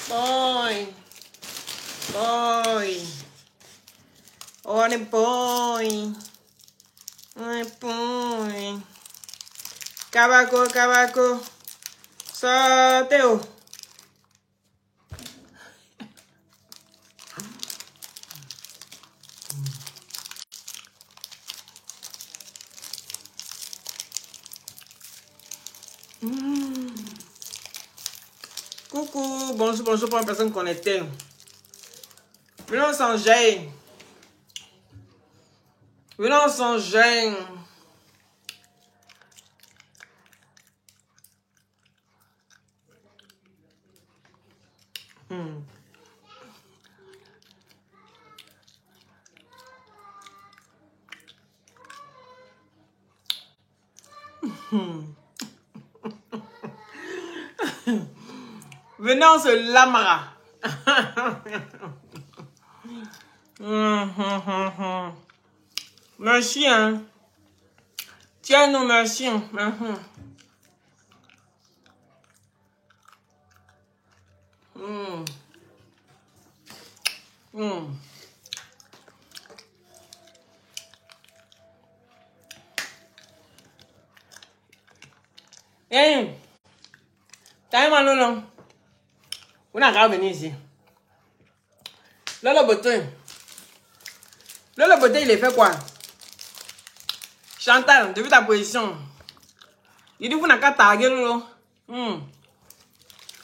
Boy. Boy. On est boy. On est boy. Kabako, kabako. Sortez-vous. Coucou, bonjour, bonjour pour une personne connectée. Venons sans gêne. Venons sans gêne. Venons se lamera. Merci, hein. Tiens, nous, merci. Hey, t'as mal, Lolo? On a qu'à venir ici. Lolo Beauté. Lolo Beauté, il est fait quoi? Chantal, depuis ta position. Il dit vous n'avez qu'à taguer, Lolo.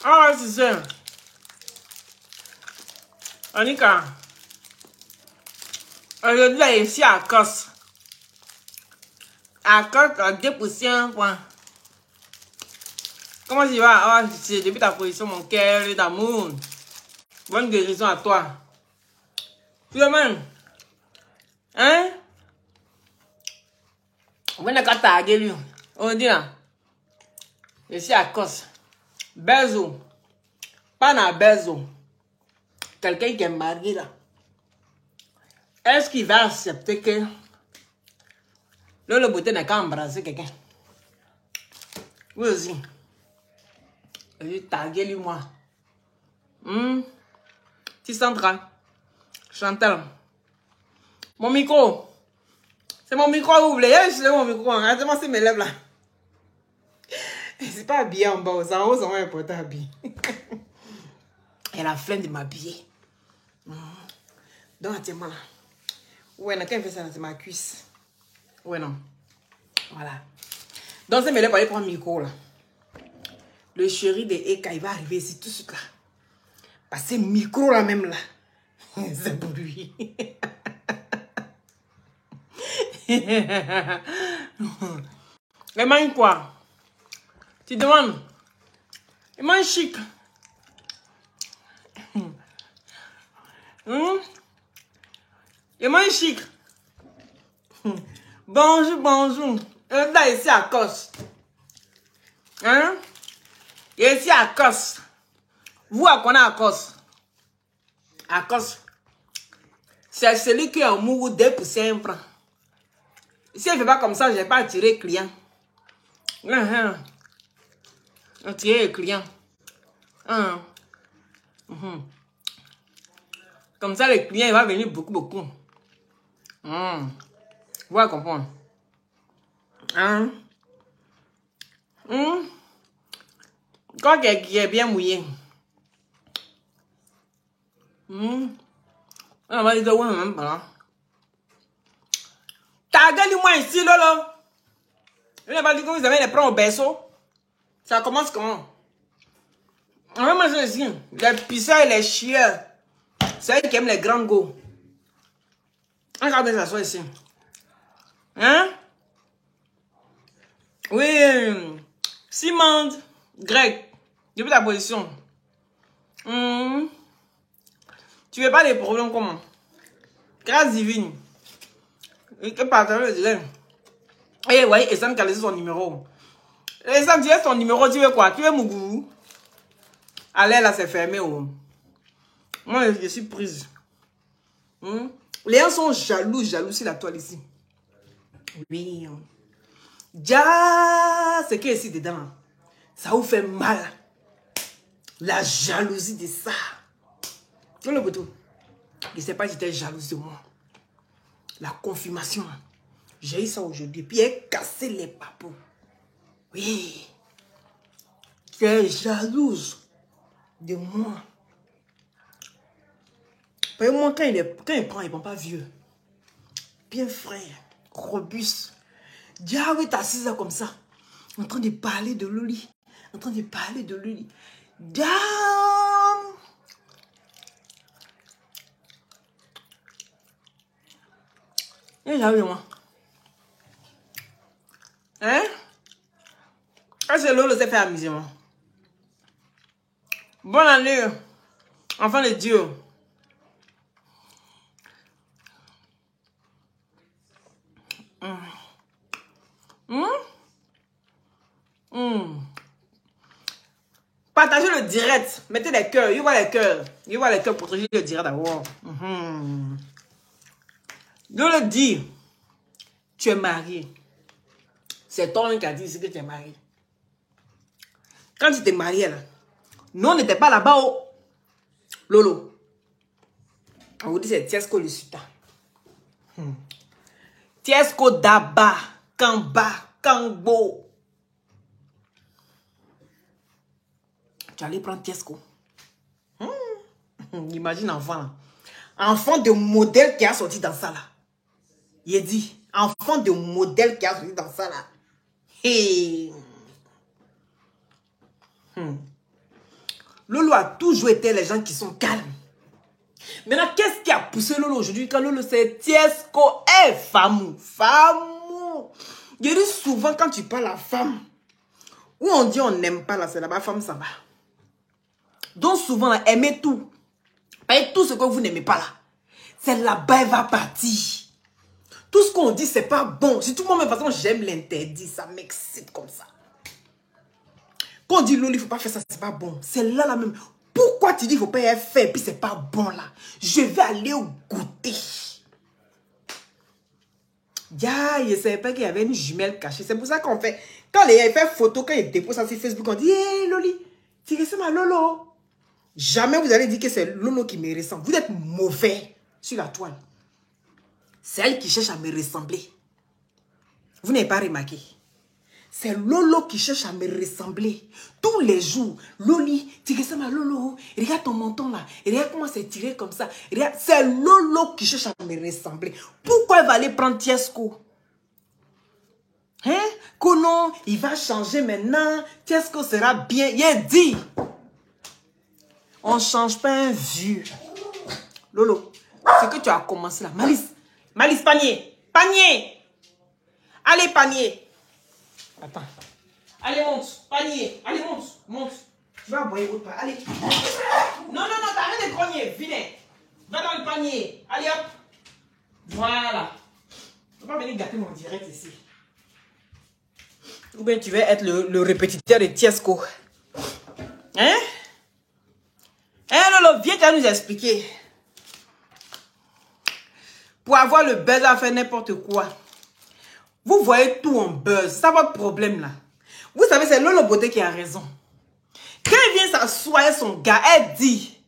Ah, c'est ça. Anika. Aujourd'hui, là, ici à Cos. À Cos, à 2%, point. Comment tu vas? Ah, c'est depuis ta position, mon cœur d'amour. Bonne guérison à toi. Tout le monde. Hein? On n'a qu'à taguer lui. On dit là. Ici à Cos. Bezo. Pas na Bezo. Quelqu'un qui est marié là. Est-ce qu'il va accepter que le beauté n'a qu'à embrasser quelqu'un? Oui aussi. Je vais taguer lui moi. Sandra. Chantal. Mon micro. C'est mon micro, vous voulez. C'est mon micro. Regardez-moi si mes lèvres là. C'est pas habillé en bas. C'est en haut, c'est moins important habillé. Elle a la flemme de m'habiller. Donc, attends-moi là. Ouais, quand elle fait ça, c'est ma cuisse. Ouais, non. Voilà. Donc, c'est mes lèvres pour aller prendre le micro là. Le chéri de Eka, il va arriver ici tout de suite là. Parce que micro là même là. C'est pour lui. Il mange quoi? Tu demandes? Il mange chic. Il mange chic. Bonjour, bonjour. Là, ici à Cos. Hein? Ici à Cos. Vous, à quoi à Cos? À Cos. C'est celui qui est en mourou 2% francs. Si elle ne fait pas comme ça, je ne vais pas attirer client. Attirer client. Comme ça, le client il va venir beaucoup, beaucoup. Vous allez comprendre. Quand qui est bien mouillé. On va dire ouais, même pas. Taguez-moi ici, Lolo. Je n'ai pas dit que vous allez les prendre au berceau. Ça commence comment? On va manger ici. Les pisseurs et les chiens. C'est eux qui aiment les grands go. Regardez ça soit ici. Hein? Oui. Simone. Greg. Depuis ta position. Tu veux pas des problèmes comment? Grâce divine. Et que partager le direct. Et voyez, Essam qui a laissé son numéro. Essam, tu as son numéro, tu veux quoi? Tu veux Mougou? Allez, là, c'est fermé. Oh. Moi, je suis prise. Les gens sont jaloux sur la toile ici. Oui. Ja, c'est que ici dedans, ça vous fait mal. La jalousie de ça. Le bouton. Je ne sais pas si tu es jalouse de moi. La confirmation. J'ai eu ça aujourd'hui. Puis elle a cassé les papous. Oui. Tu es jalouse de moi. Parce que moi, quand il prend, il ne prend pas vieux. Bien frais, robuste. Dis, ah oui, t'es assise là comme ça. En train de parler de Loli. En train de parler de Loli. Damn. Et là, oui, moi. Hein? Ah, c'est Lolo s'est fait amuser, moi. Bonne année, enfant de Dieu. Partagez le direct. Mettez les cœurs. Il voit les cœurs. Il voit les cœurs pour protéger le direct d'abord. Je le dis. Tu es marié. C'est toi qui a dit que tu es marié. Quand tu t'es marié là, nous on n'était pas là-bas au Lolo. On vous dit c'est Tiesco le sultan. Tiesco Daba, Kamba, Kambo. Tu allais prendre Tiesco. Imagine enfant là. Enfant de modèle qui a sorti dans ça là. Il a dit, enfant de modèle qui a sorti dans ça là. Hey. Lolo a toujours été les gens qui sont calmes. Maintenant, qu'est-ce qui a poussé Lolo aujourd'hui quand Lolo c'est Tiesco est femme. Je dis souvent quand tu parles à femme, où on dit on n'aime pas là, c'est là-bas, femme ça va. Donc souvent, là, aimez tout. Et tout ce que vous n'aimez pas là, c'est là-bas, elle va partir. Tout ce qu'on dit, c'est pas bon. Si tout le monde, de toute façon, j'aime l'interdit, ça m'excite comme ça. Quand on dit Lolo, il ne faut pas faire ça, c'est pas bon. C'est là, là même. Pourquoi tu dis qu'il ne faut pas y faire, puis c'est pas bon là? Je vais aller au goûter. Ya, je ne savais pas qu'il y avait une jumelle cachée. C'est pour ça qu'on fait. Quand les gens font photo, quand ils déposent ça sur Facebook, on dit, hé Loli, tu ressembles à Lolo. Jamais vous allez dire que c'est Lolo qui me ressemble. Vous êtes mauvais sur la toile. C'est elle qui cherche à me ressembler. Vous n'avez pas remarqué? C'est Lolo qui cherche à me ressembler. Tous les jours, Loli, tu ressembles à Lolo. Regarde ton menton là. Regarde comment c'est tiré comme ça. C'est Lolo qui cherche à me ressembler. Pourquoi elle va aller prendre Tiesco? Hein? Que non, il va changer maintenant. Tiesco sera bien. Il est dit. On ne change pas un vieux. Lolo, ce que tu as commencé là. Malice. Malice, panier. Panier. Allez, panier. Attends. Allez, monte. Panier. Allez, monte. Monte. Tu vas aboyer autre part. Allez. Non, non, non, t'arrêtes de grogner. Viens. Va dans le panier. Allez, hop. Voilà. Tu ne peux pas venir gâter mon direct ici. Ou bien tu vas être le répétiteur de Tiesco. Hein? Hein, Lolo, viens, tu vas nous expliquer. Pour avoir le buzz à faire n'importe quoi. Vous voyez tout en buzz. C'est votre problème là. Vous savez, c'est Lolo Beauté qui a raison. Quand elle vient s'asseoir son gars, elle dit,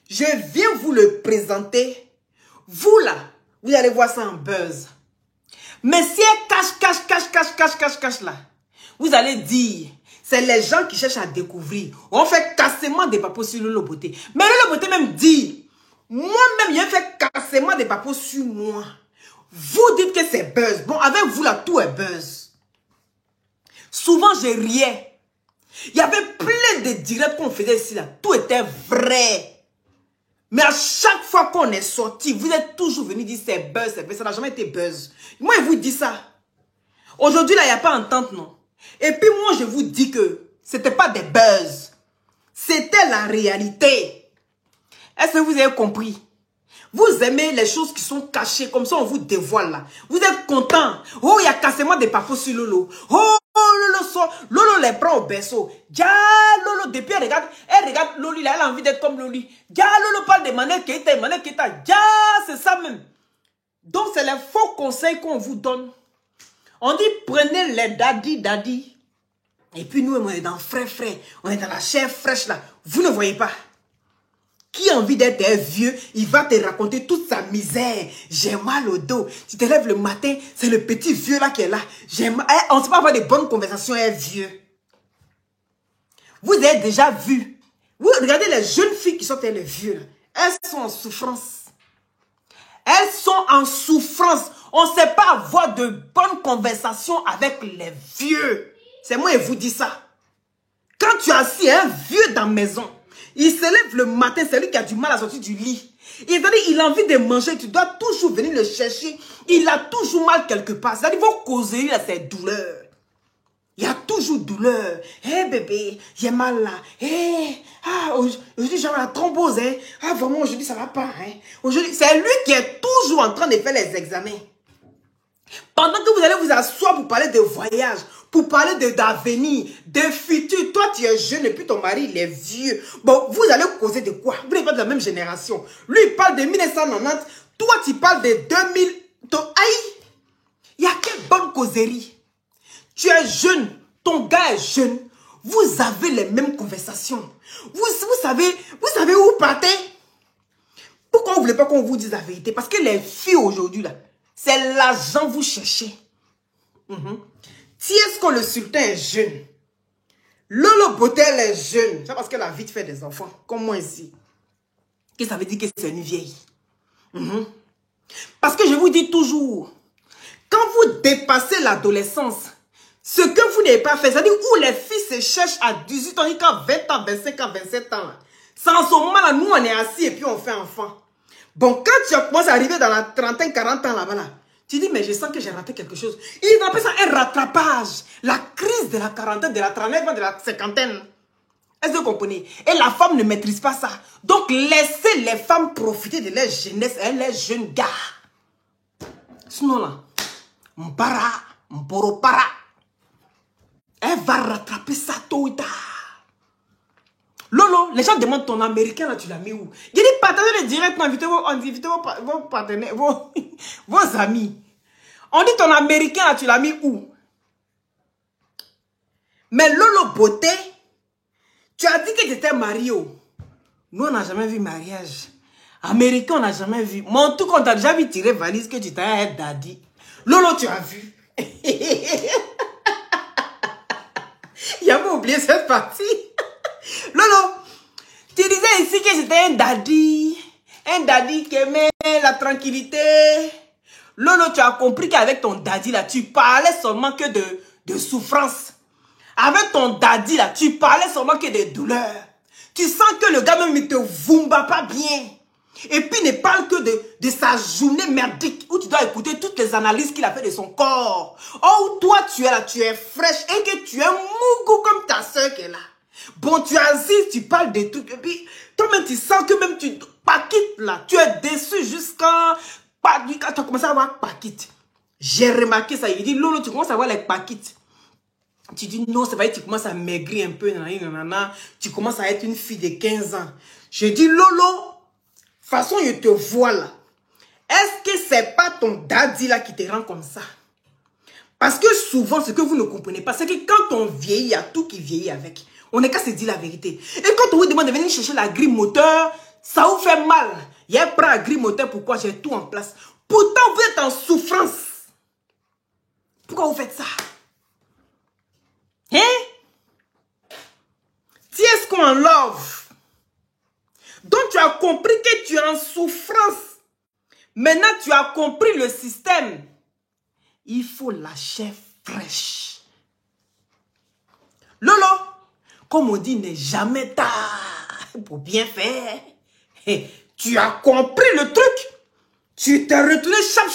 je viens vous le présenter. Vous là, vous allez voir ça en buzz. Mais si elle cache là, vous allez dire, c'est les gens qui cherchent à découvrir. On fait cassement des papos sur Lolo Beauté. Mais Lolo Beauté même dit, moi-même, j'ai fait cassement des papos sur moi. Vous dites que c'est buzz. Bon, avec vous là, tout est buzz. Souvent, je riais. Il y avait plein de directs qu'on faisait ici là. Tout était vrai. Mais à chaque fois qu'on est sorti, vous êtes toujours venu dire c'est buzz, c'est buzz. Ça n'a jamais été buzz. Moi, je vous dis ça. Aujourd'hui, là, il n'y a pas entente, non. Et puis, moi, je vous dis que ce n'était pas des buzz. C'était la réalité. Est-ce que vous avez compris? Vous aimez les choses qui sont cachées, comme ça on vous dévoile là. Vous êtes content. Oh, il y a cassement des papos sur Lolo. Oh, Lolo les prend au berceau. Ja, Lolo, depuis elle regarde Loli là, elle a envie d'être comme Loli. Ja, Lolo parle de Mané Keita, Ja, c'est ça même. Donc c'est les faux conseils qu'on vous donne. On dit prenez les daddy. Et puis nous, on est dans frais. On est dans la chair fraîche là. Vous ne voyez pas? Qui a envie d'être un vieux, il va te raconter toute sa misère. J'ai mal au dos. Tu te lèves le matin, c'est le petit vieux là qui est là. On ne sait pas avoir de bonnes conversations, un vieux. Vous avez déjà vu. Vous regardez les jeunes filles qui sont les vieux là. Elles sont en souffrance. Elles sont en souffrance. On ne sait pas avoir de bonnes conversations avec les vieux. C'est moi qui vous dis ça. Quand tu as assis un vieux dans la maison, il se lève le matin, c'est lui qui a du mal à sortir du lit. Il a envie de manger, tu dois toujours venir le chercher. Il a toujours mal quelque part. C'est-à-dire, vos causeries, là, c'est douleur. Il y a toujours douleur. Hé bébé, j'ai mal là. Aujourd'hui j'ai la thrombose. Hein. Ah vraiment, aujourd'hui ça va pas. Hein. Aujourd'hui, c'est lui qui est toujours en train de faire les examens. Pendant que vous allez vous asseoir pour parler de voyage, pour parler d'avenir, de futur. Toi, tu es jeune et puis ton mari, il est vieux. Bon, vous allez causer de quoi? Vous n'êtes pas de la même génération. Lui, il parle de 1990. Toi, tu parles de 2000. Aïe! Il y a quelle bonne causerie. Tu es jeune. Ton gars est jeune. Vous avez les mêmes conversations. Vous savez où vous partez? Pourquoi vous ne voulez pas qu'on vous dise la vérité? Parce que les filles aujourd'hui, là, c'est l'argent vous cherchez. Tiesco le sultan est jeune. Lolo Botel est jeune. C'est parce qu'elle a vite fait des enfants, comme moi ici. Que ça veut dire que c'est une vieille. Parce que je vous dis toujours, quand vous dépassez l'adolescence, ce que vous n'avez pas fait, c'est-à-dire où les filles se cherchent à 18 ans, jusqu'à 20 ans, 25 ans, 27 ans. C'est en ce moment-là, nous on est assis et puis on fait enfant. Bon, quand tu commences à arriver dans la trentaine, 40 ans là-bas, là, tu dis, mais je sens que j'ai raté quelque chose. Ils appellent ça un rattrapage. La crise de la quarantaine, de la trentaine, de la cinquantaine. Est-ce que vous comprenez? Et la femme ne maîtrise pas ça. Donc, laissez les femmes profiter de leur jeunesse et leurs jeunes gars. Sinon là, Mbara, Mboropara, elle va rattraper ça tôt ou tard. Lolo, les gens demandent ton américain là, tu l'as mis où? Il dit partagez le direct, invitez vos partenaires, vos amis. On dit ton américain là, tu l'as mis où? Mais Lolo Beauté, tu as dit que tu étais marié. Nous, on n'a jamais vu mariage. Américain, on n'a jamais vu. Mais en tout cas, on t'a déjà vu tirer valise que tu t'es un daddy. Lolo, tu as vu. Il a pas oublié cette partie. Lolo, tu disais ici que j'étais un daddy qui aimait la tranquillité. Lolo, tu as compris qu'avec ton daddy là, tu parlais seulement que de souffrance. Avec ton daddy là, tu parlais seulement que de douleur. Tu sens que le gars même ne te vumba pas bien. Et puis il ne parle que de sa journée merdique où tu dois écouter toutes les analyses qu'il a fait de son corps. Oh, toi tu es là, tu es fraîche et que tu es mougou comme ta soeur qui est là. Bon, tu es assise, tu parles de tout. Et puis, toi-même, tu sens que même tu paquites là. Tu es déçu jusqu'à... Quand tu as commencé à avoir paquite. J'ai remarqué ça. Il dit, Lolo, tu commences à avoir les paquites. Tu dis, non, c'est vrai, tu commences à maigrir un peu. Tu commences à être une fille de 15 ans. Je dis, Lolo, façon, je te vois là. Est-ce que c'est pas ton daddy là qui te rend comme ça? Parce que souvent, ce que vous ne comprenez pas, c'est que quand on vieillit, il y a tout qui vieillit avec. On n'est qu'à se dire la vérité. Et quand on vous demande de venir chercher la grille moteur, ça vous fait mal. Il y a un prêt à grille moteur, pourquoi j'ai tout en place. Pourtant, vous êtes en souffrance. Pourquoi vous faites ça? Hein? Est-ce qu'on en love? Donc, tu as compris que tu es en souffrance. Maintenant, tu as compris le système. Il faut la chair fraîche. Lolo, comme on dit, il n'est jamais tard pour bien faire. Et tu as compris le truc. Tu t'es retourné chap.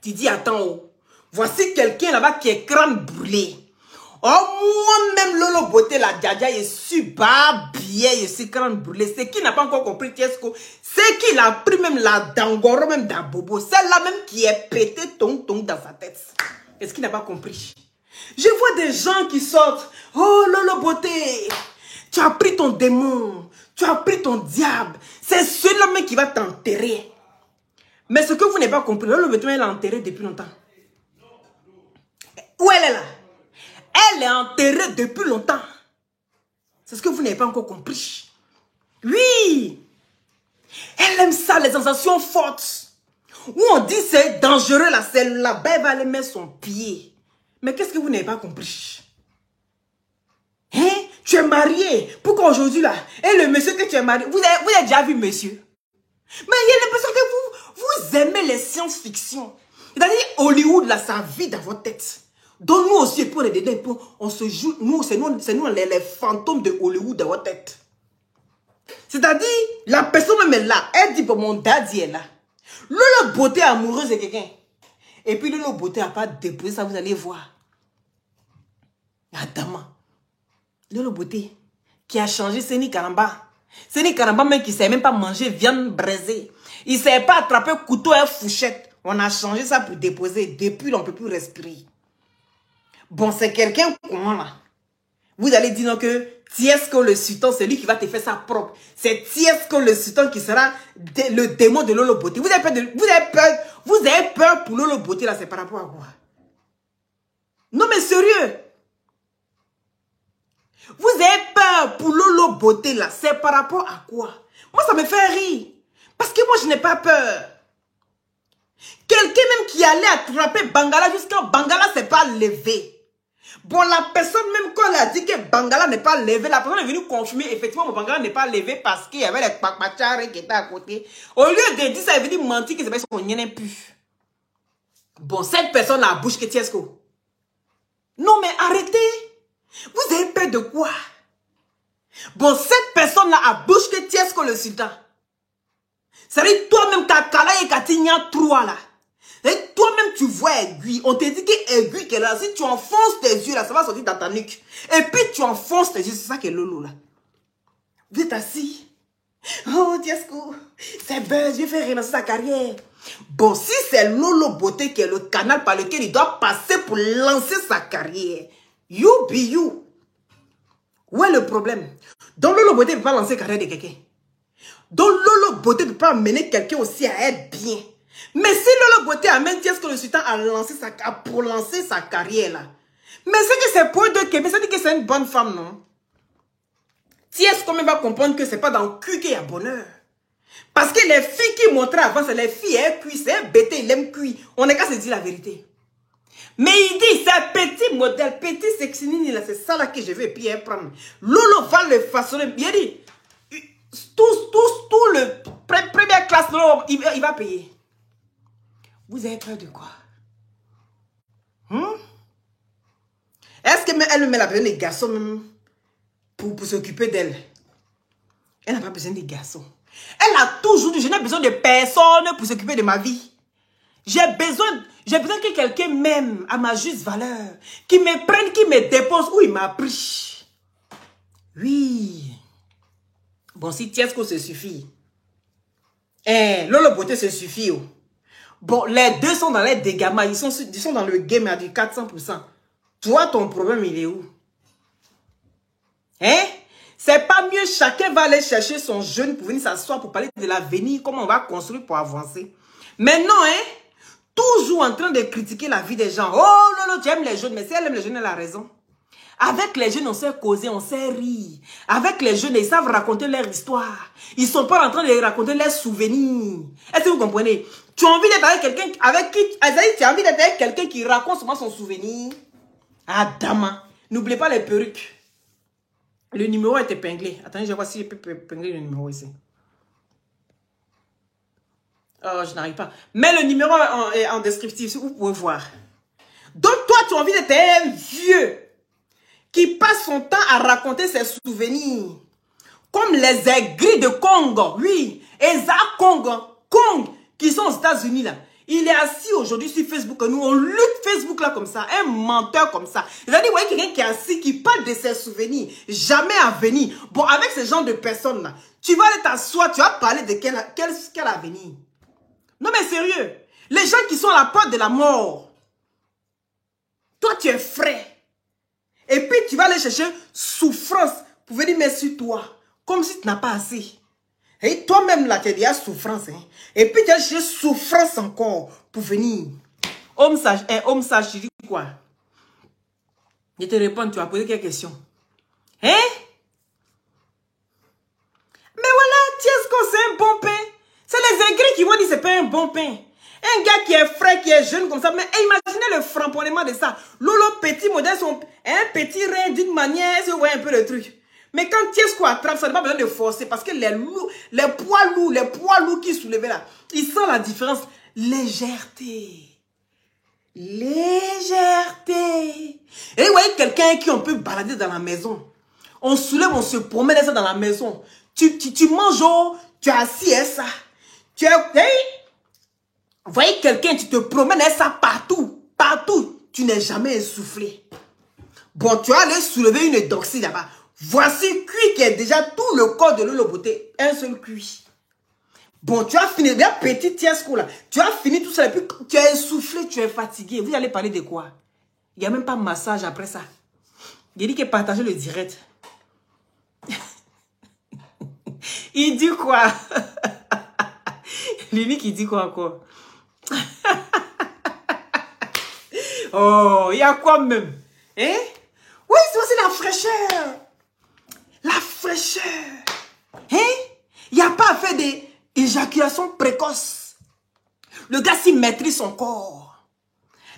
Tu dis, attends, oh, voici quelqu'un là-bas qui est crâne brûlé. Oh, moi-même, Lolo Beauté, la Djadia, je suis pas bien, je suis crâne brûlé. C'est qui n'a pas encore compris Tiesco? C'est qui l'a pris même la dangoro, même d'Abobo. Celle-là même qui est pété tong dans sa tête. Est-ce qu'il n'a pas compris? Je vois des gens qui sortent. Oh, Lolo Beauté, tu as pris ton démon. Tu as pris ton diable. C'est celui-là même qui va t'enterrer. Mais ce que vous n'avez pas compris, Lolo Beauté, elle est enterrée depuis longtemps. Où elle est là? Elle est enterrée depuis longtemps. C'est ce que vous n'avez pas encore compris. Oui. Elle aime ça, les sensations fortes. Où on dit c'est dangereux, là, c'est là-bas, elle va aller mettre son pied. Mais qu'est-ce que vous n'avez pas compris? Hein? Tu es marié. Pourquoi aujourd'hui, là? Et le monsieur que tu es marié, vous avez déjà vu monsieur? Mais il y a l'impression que vous aimez les science-fiction. C'est-à-dire, Hollywood, là, ça vit dans votre tête. Donc, nous aussi, pour les dédains, on se joue, c'est nous les fantômes de Hollywood dans votre tête. C'est-à-dire, la personne même est là. Elle dit, bon, mon daddy est là. Lolo beauté amoureuse de quelqu'un. Et puis, Lolo beauté n'a pas déposé ça, vous allez voir. Adama. Lolo beauté, qui a changé Seni Karamba. Seni Karamba, même qui ne sait même pas manger viande braisée. Il ne sait pas attraper couteau et fourchette. On a changé ça pour déposer. Depuis, on ne peut plus respirer. Bon, c'est quelqu'un comment là? Vous allez dire non que Tiesco le sultan, c'est lui qui va te faire ça propre. C'est Tiesco le sultan qui sera le démon de Lolo Beauté. Vous avez peur pour Lolo Beauté là, c'est par rapport à quoi? Non mais sérieux. Vous avez peur pour Lolo Beauté là, c'est par rapport à quoi? Moi ça me fait rire. Parce que moi je n'ai pas peur. Quelqu'un même qui allait attraper Bangala jusqu'à Bangala s'est pas levé. Bon, la personne même quand elle a dit que Bangala n'est pas levé, la personne est venue confirmer effectivement que Bangala n'est pas levé parce qu'il y avait les pakpachars qui étaient à côté. Au lieu de dire ça, elle est venue mentir que c'est parce qu'on n'y en a plus. Bon, cette personne a la bouche que Tiesco. Non mais arrêtez. Vous avez peur de quoi? Bon, cette personne-là a bouche que Tiesco le sultan. Ça veut dire toi-même, Kakala et Katigna 3 là. Et toi-même, tu vois aiguille. On te dit qu'aiguille qu'elle a. Si tu enfonces tes yeux là, ça va sortir dans ta nuque. Et puis tu enfonces tes yeux. C'est ça qui est Lolo là. Vous êtes assis. Oh, Tiesco, c'est buzz, je vais faire relancer sa carrière. Bon, si c'est Lolo Beauté qui est le canal par lequel il doit passer pour lancer sa carrière, you be you. Où est le problème? Donc Lolo Beauté ne peut pas lancer la carrière de quelqu'un. Donc Lolo Beauté ne peut pas amener quelqu'un aussi à être bien. Mais si Lolo Beauté amène Tiesco le sultan pour lancer sa carrière là. Mais c'est que c'est pour eux deux Québec, ça dit que c'est une bonne femme, non? Tiesco même va comprendre que c'est pas dans le cul qu'il y a bonheur. Parce que les filles qui montraient avant, c'est les filles, elles cuisent, c'est un bêté, il aime cuire. On n'est qu'à se dire la vérité. Mais il dit, c'est un petit modèle, petit sexy nini là, c'est ça là que je vais puis prendre. Lolo va le façonner. Il dit, tout le première classe, Lolo, il va payer. Vous avez peur de quoi? Est-ce qu'elle met la besoin des garçons même pour s'occuper d'elle? Elle n'a pas besoin des garçons. Elle a toujours dit, je n'ai besoin de personne pour s'occuper de ma vie. J'ai besoin que quelqu'un m'aime à ma juste valeur. Qui me prenne, qui me dépose où il m'a pris. Oui. Bon, si Tiesco se suffit. Lolo Beauté se suffit. Oh. Bon, les deux sont dans les dégâts. Ils sont dans le game à du 400%. Toi, ton problème, il est où? Hein? C'est pas mieux, chacun va aller chercher son jeune pour venir s'asseoir pour parler de l'avenir, comment on va construire pour avancer. Mais non, hein? Toujours en train de critiquer la vie des gens. Oh, Lolo, tu aimes les jeunes, mais si elle aime les jeunes, elle a raison. Avec les jeunes, on sait causer, on sait rire. Avec les jeunes, ils savent raconter leur histoire. Ils ne sont pas en train de raconter leurs souvenirs. Est-ce que vous comprenez? Tu as envie d'être avec quelqu'un avec qui... tu as envie d'être avec quelqu'un qui raconte seulement son souvenir. Ah, dama. N'oubliez pas les perruques. Le numéro est épinglé. Attendez, je vois si je peux épingler le numéro ici. Oh, je n'arrive pas. Mais le numéro est en descriptif, vous pouvez voir. Donc, toi, tu as envie d'être un vieux qui passe son temps à raconter ses souvenirs. Comme les aigris de Congo. Oui, Eza Kong, qui sont aux États-Unis là. Il est assis aujourd'hui sur Facebook. Nous, on lutte Facebook là comme ça. Un menteur comme ça. C'est-à-dire, vous voyez quelqu'un qui est assis, qui parle de ses souvenirs. Jamais à venir. Bon, avec ce genre de personnes là, tu vas aller t'asseoir, tu vas parler de quel avenir. Non mais sérieux. Les gens qui sont à la porte de la mort. Toi, tu es frais. Et puis, tu vas aller chercher souffrance pour venir mettre sur toi. Comme si tu n'as pas assez. Et toi-même, là, tu as déjà souffrance. Hein? Et puis, tu as cherché souffrance encore pour venir. Homme sage, tu dis quoi? Je te réponds, tu vas poser quelques questions. Hein? bon pain. Un gars qui est frais, qui est jeune comme ça. Mais imaginez le framponnement de ça. Lolo, petit modèle, un petit rein d'une manière, vous voyez un peu le truc. Mais quand Tiesco attrape, ça n'a pas besoin de forcer. Parce que les poids lourds qui soulevaient là, ils sentent la différence. Légèreté. Légèreté. Et vous voyez quelqu'un qui on peut balader dans la maison. On soulève, on se promène ça dans la maison. Tu manges, tu es assis et ça. Tu es... Vous voyez quelqu'un, tu te promènes et ça partout. Partout. Tu n'es jamais essoufflé. Bon, tu vas aller soulever une doxie là-bas. Voici cuit qui est déjà tout le corps de Lolo Beauté. Un seul cuit. Bon, tu as fini. Bien petit Tiesco là. Tu as fini tout ça et puis tu es essoufflé, tu es fatigué. Vous allez parler de quoi? Il n'y a même pas de massage après ça. Il dit que partagez le direct. Il dit quoi? L'unique, il dit quoi encore? Oh, il y a quoi même? Hein? Oui, c'est aussi la fraîcheur. La fraîcheur. Hein? Il n'y a pas à faire des éjaculations précoces. Le gars s'y maîtrise son corps.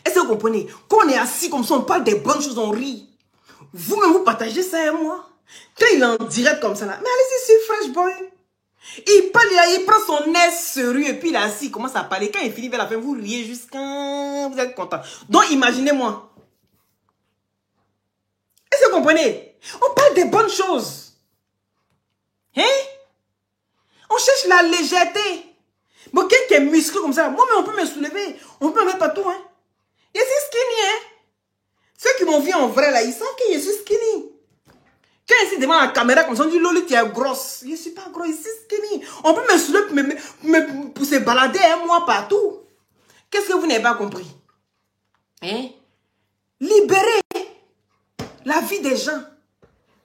Est-ce que vous comprenez? Quand on est assis comme ça, on parle des bonnes choses, on rit. Vous-même, vous partagez ça et moi. Quand il est en direct comme ça, là, mais allez-y, c'est fresh boy. Il parle, il prend son air sérieux et puis il est assis, il commence à parler. Quand il finit vers la fin, vous riez jusqu'à... Vous êtes content. Donc, imaginez-moi. Est-ce que vous comprenez? On parle des bonnes choses. Hein? On cherche la légèreté. Bon, quelqu'un qui est musclé comme ça, moi-même, on peut me soulever. On peut me mettre partout, hein? Je suis skinny, hein? Ceux qui m'ont vu en vrai, là, ils savent que je suis skinny. Quand je suis devant la caméra comme ça, on dit, Loli, tu es grosse. Je ne suis pas grosse, je suis skinny. On peut me soulever, pour se balader, hein, moi, partout. Qu'est-ce que vous n'avez pas compris? Hein? Libérer la vie des gens.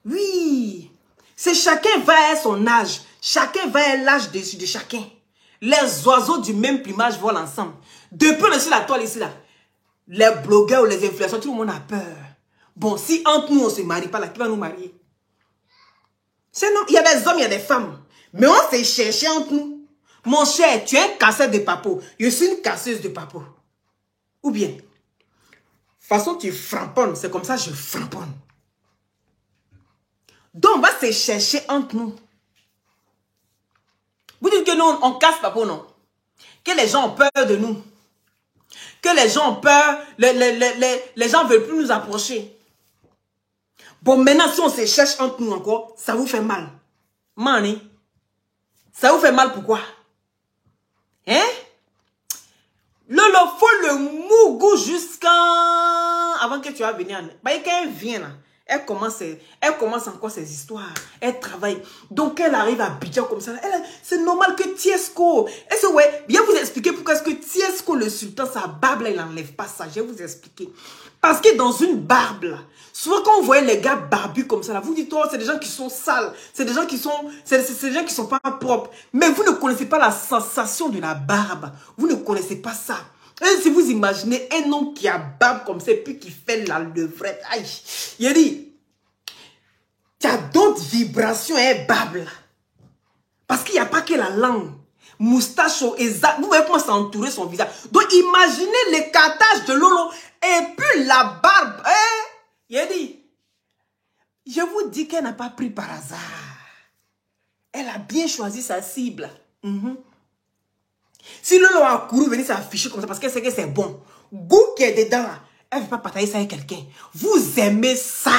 Oui. C'est chacun va à son âge. Chacun va à l'âge de chacun. Les oiseaux du même plumage volent ensemble. Depuis dessus la toile ici, là, les blogueurs ou les influenceurs, tout le monde a peur. Bon, si entre nous, on ne se marie pas, là, qui va nous marier? Il y a des hommes, il y a des femmes. Mais on s'est cherché entre nous. Mon cher, tu es un casseur de papeau. Je suis une casseuse de papeau. Ou bien, de toute façon, tu framponnes. C'est comme ça que je framponne. Donc, on va se chercher entre nous. Vous dites que nous, on casse papeau, non? Que les gens ont peur de nous. Que les gens ont peur. Les gens ne veulent plus nous approcher. Bon, maintenant, si on se cherche entre nous encore, ça vous fait mal. Mani. Ça vous fait mal pourquoi? Hein? Lolo, faut le mougou jusqu'à... Avant que tu vas venir. Bah, quand elle vient là, elle commence encore ses histoires. Elle travaille. Donc, elle arrive à Abidjan comme ça. C'est normal que Tiesco... Est-ce que, ouais, bien vous expliquer pourquoi est-ce que Tiesco, le sultan, sa barbe, là, il n'enlève pas ça. Je vais vous expliquer. Parce que dans une barbe, là, souvent quand vous voyez les gars barbus comme ça, là, vous dites, oh, c'est des gens qui sont sales. C'est des gens qui sont... C'est des gens qui sont pas propres. Mais vous ne connaissez pas la sensation de la barbe. Vous ne connaissez pas ça. Et si vous imaginez un homme qui a barbe comme ça et puis qui fait la levrette, aïe, il dit, tu as d'autres vibrations et barbe là. Parce qu'il n'y a pas que la langue. Moustache, exact. Vous voyez comment ça entourait son visage. Donc imaginez l'écartage de Lolo et puis la barbe. Il dit, je vous dis qu'elle n'a pas pris par hasard. Elle a bien choisi sa cible. Si Lolo a couru venir s'afficher comme ça parce qu'elle sait que c'est bon, goût qui est dedans là, elle ne veut pas partager ça avec quelqu'un. Vous aimez ça.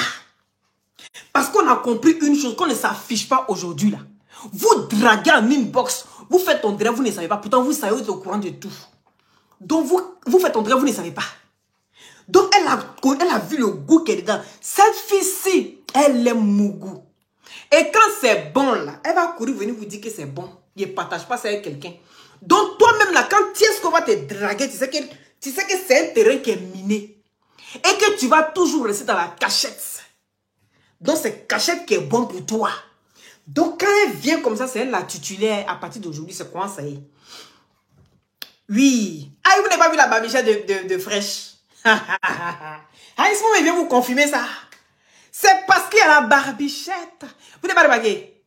Parce qu'on a compris une chose, qu'on ne s'affiche pas aujourd'hui là. Vous draguez en inbox, vous faites ton direct, vous ne savez pas. Pourtant, vous savez, vous êtes au courant de tout. Donc, vous faites ton direct, vous ne savez pas. Donc, elle a vu le goût qui est dedans. Cette fille-ci, elle aime mon goût. Et quand c'est bon là, elle va courir venir vous dire que c'est bon. Il ne partage pas ça avec quelqu'un. Donc, toi-même là, quand Tiesco va te draguer, tu sais que c'est un terrain qui est miné. Et que tu vas toujours rester dans la cachette. Donc, c'est cachette qui est bon pour toi. Donc, quand elle vient comme ça, c'est elle la titulaire. À partir d'aujourd'hui, c'est comment ça y est? Oui. Ah, vous n'avez pas vu la barbichette de fraîche? Ah, il vient vous confirmer ça. C'est parce qu'il y a la barbichette. Vous n'avez pas remarqué?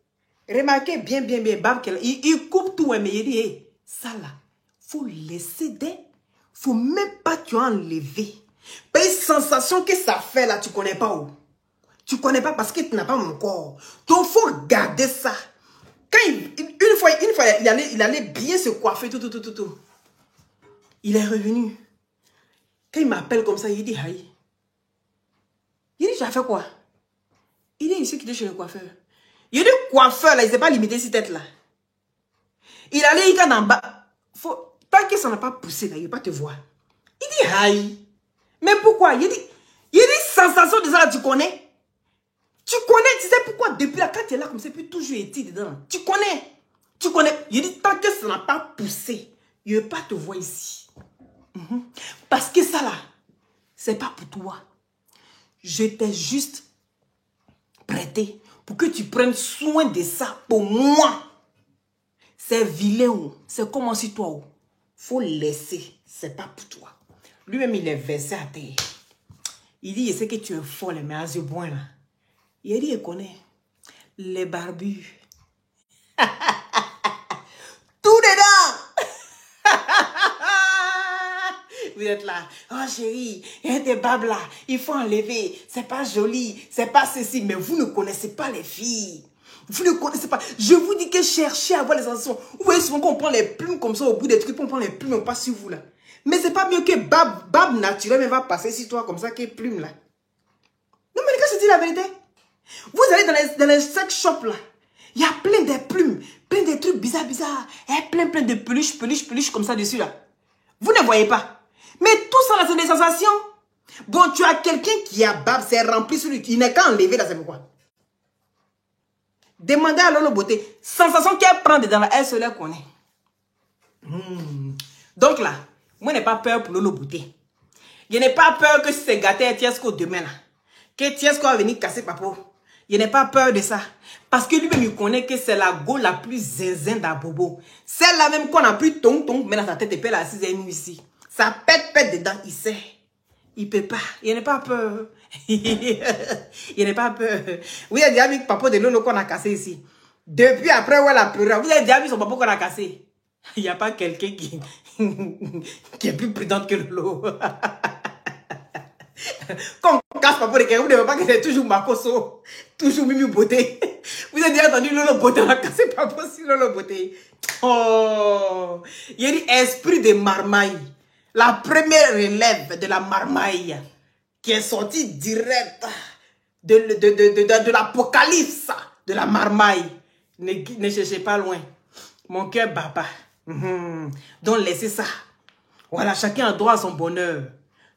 Remarquez bien, barbe qu'elle... Il coupe tout, mais il dit, hey, ça là, faut laisser des... Faut même pas tu enlever. Pas une sensation que ça fait là, tu connais pas où. Tu connais pas parce que tu n'as pas mon corps. Donc, faut garder ça. Quand une fois, il allait bien se coiffer, tout. Il est revenu. Quand il m'appelle comme ça, il dit, aïe. Il dit, tu as fait quoi? Il dit, ici qu'il est chez le coiffeur. Il dit, coiffeur, là, il ne s'est pas limité cette tête là. Il allait, il est en bas. Tant que ça n'a pas poussé, là, il ne va pas te voir. Il dit, aïe. Mais pourquoi? Il dit, sensation de ça, là, tu connais? Tu sais pourquoi? Depuis là, quand tu es là, comme ça, puis toujours été dedans. Tu connais. Il dit, tant que ça n'a pas poussé, il ne veut pas te voir ici. Parce que ça, là, c'est pas pour toi. Je t'ai juste prêté pour que tu prennes soin de ça pour moi. C'est vilain, c'est comme si toi, faut laisser, c'est pas pour toi. Lui-même, il est versé à terre. Il dit, je sais que tu es folle, mais à ce point là. Il dit, il connaît les barbus. Tout dedans. Vous êtes là, oh chérie, il y a des barbes là, il faut enlever, c'est pas joli, c'est pas ceci, mais vous ne connaissez pas les filles. Vous ne connaissez pas. Je vous dis que cherchez à voir les sensations. Vous voyez souvent qu'on prend les plumes comme ça au bout des trucs, on prend les plumes, on passe sur vous là. Mais c'est pas mieux que barbe naturelle, mais va passer sur toi comme ça que plume là. Non mais les gars, je dis la vérité. Vous allez dans les sex shops là. Il y a plein de plumes, plein de trucs bizarres. Et plein de peluches comme ça dessus là. Vous ne voyez pas. Mais tout ça là, c'est des sensations. Bon, tu as quelqu'un qui a barbe, c'est rempli sur lui. Il n'est qu'à enlever là, c'est pourquoi. Demandez à Lolo Beauté. Sensation qu'elle prend dedans là, elle se la connaît. Donc là, moi je n'ai pas peur pour Lolo Beauté. Je n'ai pas peur que si c'est gâté à Tiesco demain là. Que Tiesco va venir casser Papo. Je n'ai pas peur de ça. Parce que lui-même, il connaît que c'est la go la plus zinzin d'Abobo. Celle-là même qu'on a pris ton, mais dans sa tête, et puis elle est assise et nous ici. Ça pète dedans, il sait. Il peut pas. Il n'a pas peur. Il n'a pas peur. Vous avez déjà vu Papa de Lolo qu'on a cassé ici. Depuis après, où elle a pleuré. Vous avez déjà vu son papa qu'on a cassé. Il n'y a pas quelqu'un qui est plus prudente que Lolo. Quand on casse Papa de quelqu'un, vous ne savez pas que c'est toujours Makoso. Toujours Mimi Beauté. Vous avez déjà entendu Lolo Beauté, on a cassé Papa sur Lolo Beauté. Oh. Il y a dit esprit de marmaille. La première relève de la marmaille qui est sortie direct de l'apocalypse de la marmaille. Ne cherchez pas loin. Mon cœur bat pas. Donc laissez ça. Voilà, chacun a droit à son bonheur.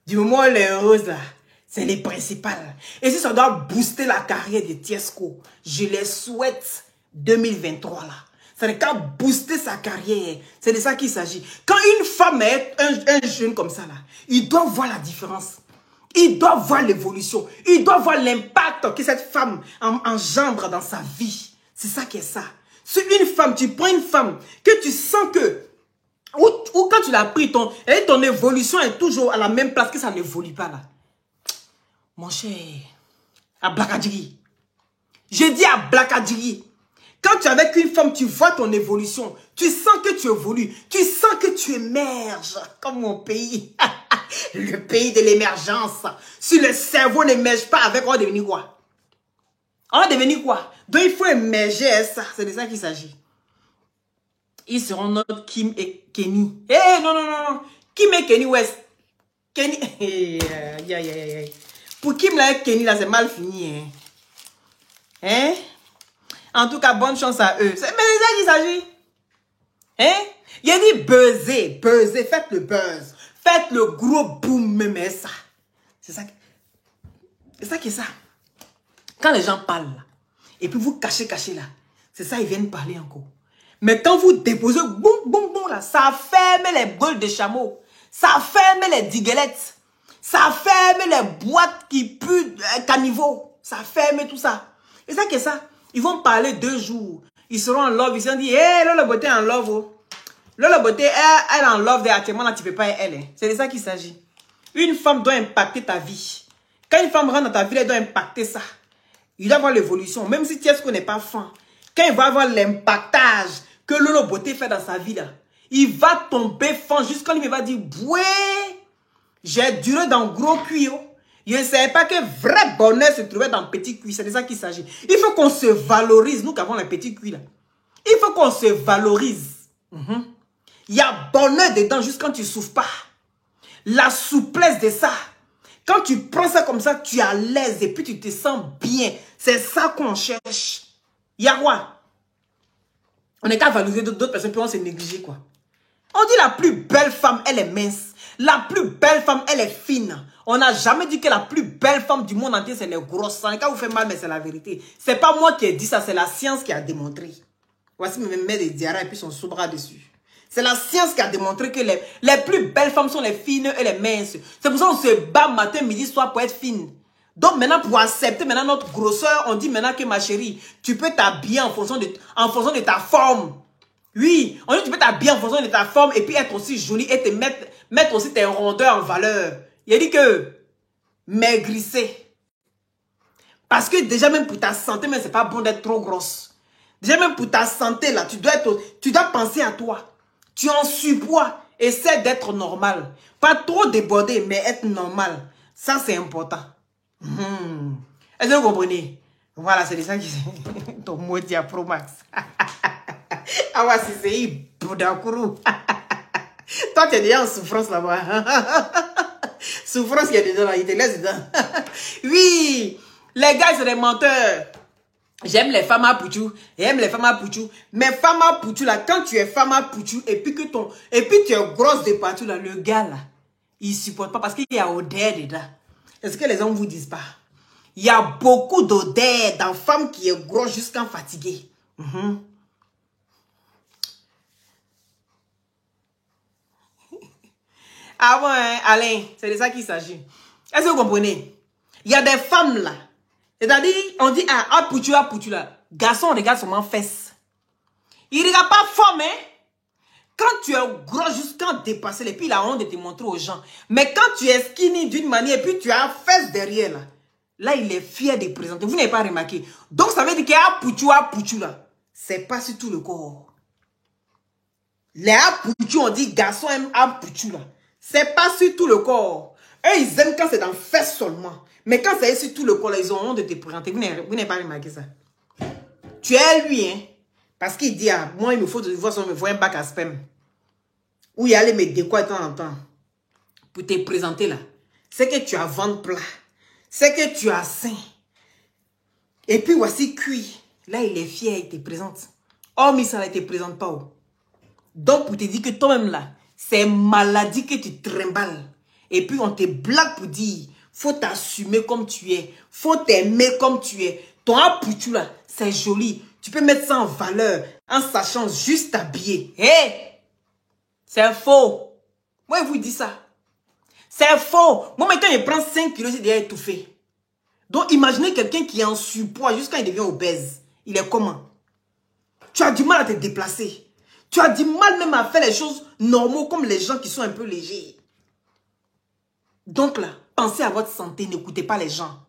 Du moment où elle est heureuse là, c'est les principales. Et si ça doit booster la carrière de Tiesco, je les souhaite 2023 là. Ça n'est qu'à booster sa carrière. C'est de ça qu'il s'agit. Quand une femme est un jeune comme ça, là, il doit voir la différence. Il doit voir l'évolution. Il doit voir l'impact que cette femme engendre dans sa vie. C'est ça qui est ça. Si une femme, tu prends une femme, que tu sens que, ou quand tu l'as pris, ton évolution est toujours à la même place, que ça n'évolue pas là. Mon cher, à Blakadjiri. Je dis à Blakadjiri. Quand tu es avec une femme, tu vois ton évolution. Tu sens que tu évolues. Tu sens que tu émerges. Comme mon pays. Le pays de l'émergence. Si le cerveau n'émerge pas avec, on va devenir quoi? On va devenir quoi? Donc il faut émerger ça. C'est de ça qu'il s'agit. Ils seront notre Kim et Kenny. Eh non. Kim et Kenny West. Kenny. Pour Kim là et Kenny là, c'est mal fini. Hein? En tout cas, bonne chance à eux. Mais c'est ça qu'il s'agit. Hein? Il a dit buzzer, faites le buzz. Faites le gros boom, mais ça. C'est ça qui est ça. Quand les gens parlent, là, et puis vous cachez là, c'est ça, ils viennent parler encore. Mais quand vous déposez, boum, là, ça ferme les gueules de chameaux. Ça ferme les diguelettes. Ça ferme les boîtes qui puent caniveau. Ça ferme tout ça. C'est ça qui est ça. Ils vont parler 2 jours. Ils seront en love. Ils se sont dit, hé, Lolo Beauté en love. Oh. Lolo Beauté, elle en love. Actuellement, là, tu ne peux pas elle. C'est de ça qu'il s'agit. Une femme doit impacter ta vie. Quand une femme rentre dans ta vie, elle doit impacter ça. Il doit avoir l'évolution. Même si Tiesco n'est pas fan. Quand il va avoir l'impactage que Lolo Beauté fait dans sa vie, là, Il va tomber fan jusqu'à lui, il va dire, boué, j'ai duré dans gros cuir. Je ne savais pas que vrai bonheur se trouvait dans petit cuir. C'est de ça qu'il s'agit. Il faut qu'on se valorise, nous qui avons les petits cuirs là. Il faut qu'on se valorise. Il y a bonheur dedans juste quand tu ne souffres pas. La souplesse de ça. Quand tu prends ça comme ça, tu es à l'aise et puis tu te sens bien. C'est ça qu'on cherche. Il y a quoi? On n'est qu'à valoriser d'autres personnes puis on se néglige quoi. On dit la plus belle femme, elle est mince. La plus belle femme, elle est fine. On n'a jamais dit que la plus belle femme du monde entier, c'est les grosses seins. Quand vous faites mal, mais c'est la vérité. C'est pas moi qui ai dit ça, c'est la science qui a démontré. Voici mes mets des diarrhées et puis son sous-bras dessus. C'est la science qui a démontré que les plus belles femmes sont les fines et les minces. C'est pour ça qu'on se bat matin, midi, soir pour être fine. Donc maintenant, pour accepter maintenant notre grosseur, on dit maintenant que ma chérie, tu peux t'habiller en fonction de ta forme. Oui, on dit tu peux t'habiller en fonction de ta forme et puis être aussi jolie et te mettre aussi tes rondeurs en valeur. Il a dit que maigrissez. Parce que déjà même pour ta santé, mais c'est pas bon d'être trop grosse. Déjà même pour ta santé là, tu dois penser à toi. Tu es en surpoids. Essaie d'être normal. Pas trop débordé, mais être normal. Ça, c'est important. Est-ce que vous comprenez? Voilà, c'est ça qui c'est. Ton maudit à Pro Max. Ah ouais, c'est Boudakourou. Toi, tu es déjà en souffrance là-bas. Souffrance qu'il y a dedans là, il te laisse dedans. Oui, les gars, c'est des menteurs. J'aime les femmes à Pouchou. J'aime les femmes à Pouchou. Mais femme à Pouchou, là, quand tu es femme à Pouchou et puis tu es grosse de partout, là, le gars, là, il ne supporte pas parce qu'il y a odeur dedans. Est-ce que les hommes ne vous disent pas? Il y a beaucoup d'odeur dans femme qui est grosse jusqu'à fatiguée. Ah ouais, Alain, c'est de ça qu'il s'agit. Est-ce que vous comprenez? Il y a des femmes, là. C'est-à-dire, on dit, ah, Pouchou, là. Garçon, regarde seulement fesses. Il regarde pas forme, hein. Quand tu es gros jusqu'à dépasser, et puis il a honte de te montrer aux gens. Mais quand tu es skinny d'une manière, et puis tu as fesses derrière, là, il est fier de présenter. Vous n'avez pas remarqué. Donc, ça veut dire qu'il y a Pouchou, là. C'est pas sur tout le corps. Les Pouchou, on dit, garçon aime Pouchou, là. C'est pas sur tout le corps. Eux, ils aiment quand c'est dans fesses seulement. Mais quand c'est sur tout le corps, là, ils ont honte de te présenter. Vous n'avez pas remarqué ça. Tu es lui, hein. Parce qu'il dit, ah, moi, il me faut un bac à sperme. Où il allait me décorer de temps en temps. Pour te présenter là. C'est que tu as ventre plat. C'est que tu as sein. Et puis voici cuit. Là, il est fier, il te présente. Oh, mais ça ne te présente pas. Oh. Donc, pour te dire que toi-même là, c'est maladie que tu trimbales. Et puis, on te blague pour dire, faut t'assumer comme tu es. Faut t'aimer comme tu es. Ton Pouchou là, c'est joli. Tu peux mettre ça en valeur en sachant juste t'habiller. Hé! C'est faux. Moi, je vous dis ça. C'est faux. Moi, maintenant, il prend 5 kilos, il est déjà étouffé. Donc, imaginez quelqu'un qui est en surpoids jusqu'à il devient obèse. Il est comment? Tu as du mal à te déplacer. Tu as du mal même à faire les choses normaux comme les gens qui sont un peu légers. Donc là, pensez à votre santé, n'écoutez pas les gens.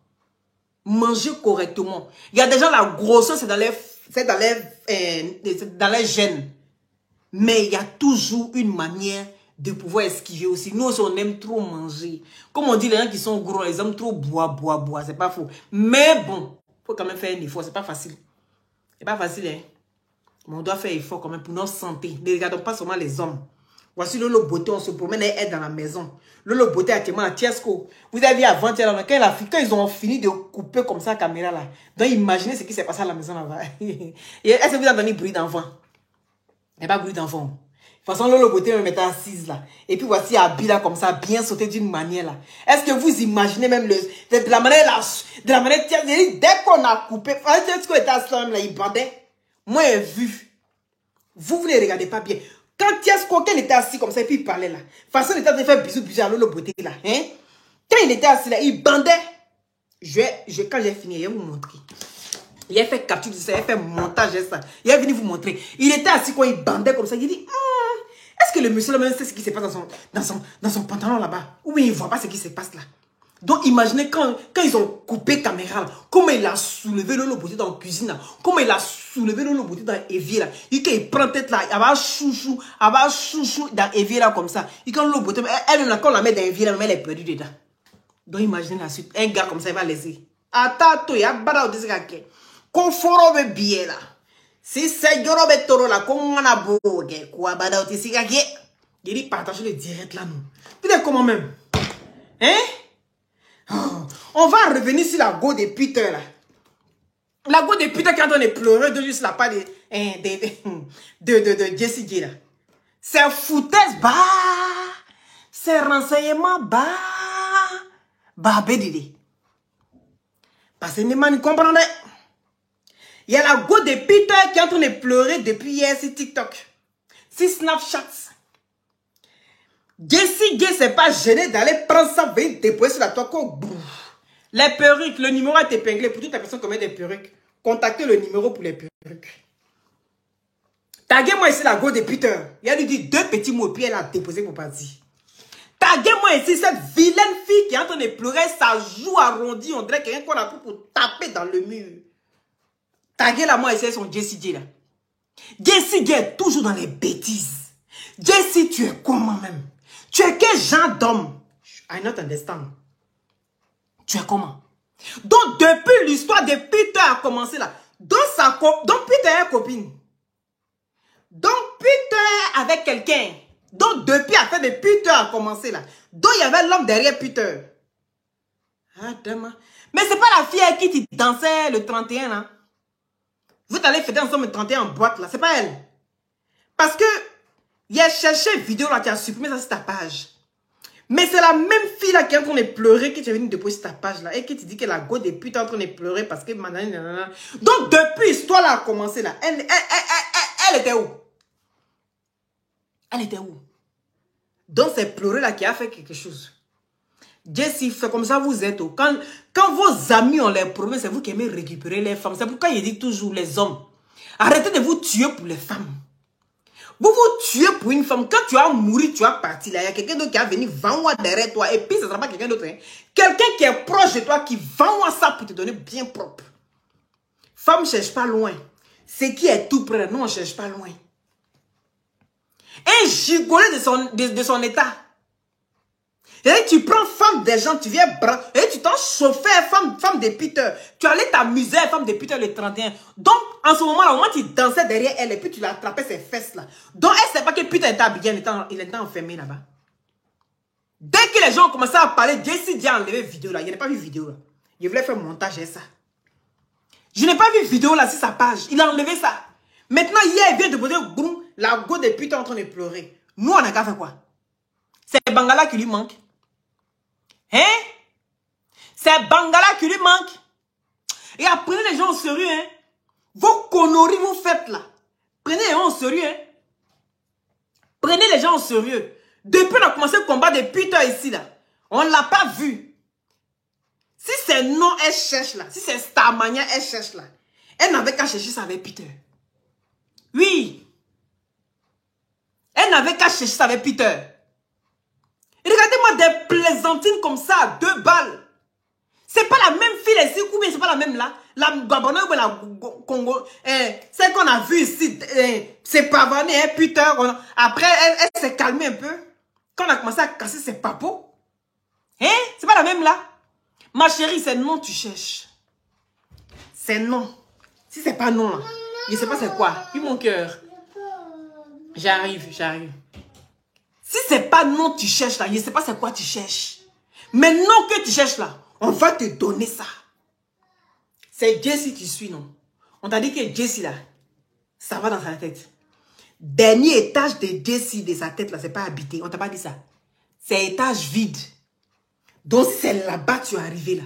Mangez correctement. Il y a des gens, la grosseur, c'est dans les gènes. Mais il y a toujours une manière de pouvoir esquiver aussi. Nous aussi, on aime trop manger. Comme on dit, les gens qui sont gros, ils aiment trop boire. C'est pas faux. Mais bon, il faut quand même faire un effort. C'est pas facile. C'est pas facile, hein. Mais on doit faire un effort quand même pour notre santé. Ne regardons pas seulement les hommes. Voici Lolo Beauté, on se promène et elle dans la maison. Lolo Beauté actuellement à Tiesco. Vous avez vu avant-hier, quand ils ont fini de couper comme ça la caméra là. Donc imaginez ce qui s'est passé à la maison là-bas. Est-ce que vous avez entendu bruit d'enfant? Il n'y a pas bruit d'enfant. De toute façon, Lolo Beauté me mettait assise là. Et puis voici Abby là comme ça, bien sauté d'une manière là. Est-ce que vous imaginez même de la manière là, dès qu'on a coupé, est-ce qu'on était assis là, il bandait? Moi j'ai vu. Vous ne regardez pas bien. Quand Tiesco, quand il était assis comme ça, et puis il parlait là. De toute façon, il était en train de faire bisous à Lolo Beauté là. Hein? Quand il était assis là, il bandait. Quand j'ai fini, je vais vous montrer. Il a fait capture de ça, il a fait montage de ça. Il est venu vous montrer. Il était assis quand il bandait comme ça. Il dit, est-ce que le monsieur là même sait ce qui se passe dans son pantalon là-bas? Ou bien il ne voit pas ce qui se passe là? Donc, imaginez quand ils ont coupé caméra, là, comment il a soulevé Lolo Beauté dans la cuisine, là, comment il a soulevé Lolo Beauté dans l'évier, là. Il prend tête là, elle va chouchou dans l'évier, là, comme ça. Et quand Lolo Beauté, elle, quand on la met dans l'évier, là, elle est perdue dedans. Donc, imaginez la suite. Un gars comme ça, il va laisser. Attends, il y a bada au désir. Conforo be bien, là. Si c'est Yoro Betoro, là, comment on a beau, quoi, bada au désir. Il dit, partagez le direct, là, nous. Tu sais comment même? Hein? Oh, on va revenir sur la go de Peter là. La go de Peter quand on est pleuré de juste la part de Jessie J là. C'est foutaise bas. C'est renseignement bas. Bah bédidé. Parce que les gens ne comprennent. Il y a la go de Peter qui est en train de pleurer depuis hier sur TikTok. Sur Snapchat. Jessie J s'est pas gêné d'aller prendre ça, venir déposer sur la toile. Les perruques, le numéro est épinglé pour toute la personne qui met des perruques. Contactez le numéro pour les perruques. Taguez-moi ici la go de Peter. Il a lui dit 2 petits mots puis elle a déposé pour partir. Taguez-moi ici cette vilaine fille qui est en train de pleurer, sa joue arrondie, on dirait quelqu'un qu'on a pris pour taper dans le mur. Taguez-la moi ici, son Jessie J là. Jessie J est toujours dans les bêtises. Jessie, tu es comment même? Tu es quel genre d'homme? I not understand. Tu es comment? Donc, depuis l'histoire de Peter a commencé là, donc Peter est copine. Donc, Peter avec quelqu'un. Donc, depuis l'affaire de Peter a commencé là. Donc, il y avait l'homme derrière Peter. Ah, demain. Mais c'est pas la fille avec qui tu dansais le 31 là. Vous allez fêter ensemble le 31 en boîte là. C'est pas elle. Parce que, il a cherché vidéo là, tu as supprimé ça sur ta page. Mais c'est la même fille là qui est en train de pleurer que tu es venu déposer ta page là et qui te dit que la go de pute est en train de pleurer parce que nanana. Donc depuis l'histoire là a commencé là, elle était où? Elle était où? Donc c'est pleurer là qui a fait quelque chose. Jessie, c'est comme ça vous êtes. Quand vos amis ont les problèmes, c'est vous qui aimez récupérer les femmes. C'est pourquoi il dit toujours les hommes. Arrêtez de vous tuer pour les femmes. Vous vous tuez pour une femme. Quand tu as mouru, tu as parti là. Il y a quelqu'un d'autre qui a venu vendre derrière toi. Et puis, ce ne sera pas quelqu'un d'autre. Hein. Quelqu'un qui est proche de toi, qui vend ça pour te donner bien propre. Femme ne cherche pas loin. Ce qui est tout près, non, on ne cherche pas loin. Un gigolet de son état. Et tu prends femme des gens, tu viens et tu t'en chauffais femme de Peter. Tu allais t'amuser femme de Peter le 31. Donc, en ce moment-là, au moment où tu dansais derrière elle et puis tu l'attrapais ses fesses là. Donc, elle ne sait pas que Peter était habillé, il était enfermé là-bas. Dès que les gens ont commencé à parler, Jessie J a enlevé vidéo là. Je n'ai pas vu vidéo là. Je voulais faire montage et ça. Je n'ai pas vu vidéo là sur sa page. Il a enlevé ça. Maintenant, hier, il vient de poser boum, la go de Peter en train de pleurer. Nous, on a qu'à faire quoi? C'est Bangala qui lui manque. Hein? C'est Bangala qui lui manque. Et apprenez les gens au sérieux, hein? Vos conneries vous faites là. Prenez les gens au sérieux, hein? Prenez les gens au sérieux. Depuis qu'on a commencé le combat de Peter ici là, on ne l'a pas vu. Si c'est non, elle cherche là. Si c'est Starmania, elle cherche là. Elle n'avait qu'à chercher ça avec Peter. Oui. Elle n'avait qu'à chercher ça avec Peter. Et regardez-moi des plaisantines comme ça à 2 balles. C'est pas la même fille ici, ou bien c'est pas la même là. La Gabonais ou la Congo. Celle qu'on a vue ici, c'est pavané, hein, Peter. Après, elle s'est calmée un peu. Quand on a commencé à casser ses papos. Hein? C'est pas la même là. Ma chérie, c'est non, tu cherches. C'est non. Si c'est pas non là, je sais pas c'est quoi. Puis mon cœur. J'arrive. Si c'est pas non, tu cherches là, je sais pas c'est quoi tu cherches. Mais non que tu cherches là, on va te donner ça. C'est Jessie qui suit, non? On t'a dit que Jessie là, ça va dans sa tête. Dernier étage de Jessie de sa tête là, c'est pas habité. On t'a pas dit ça. C'est étage vide. Donc c'est là-bas que tu es arrivé là.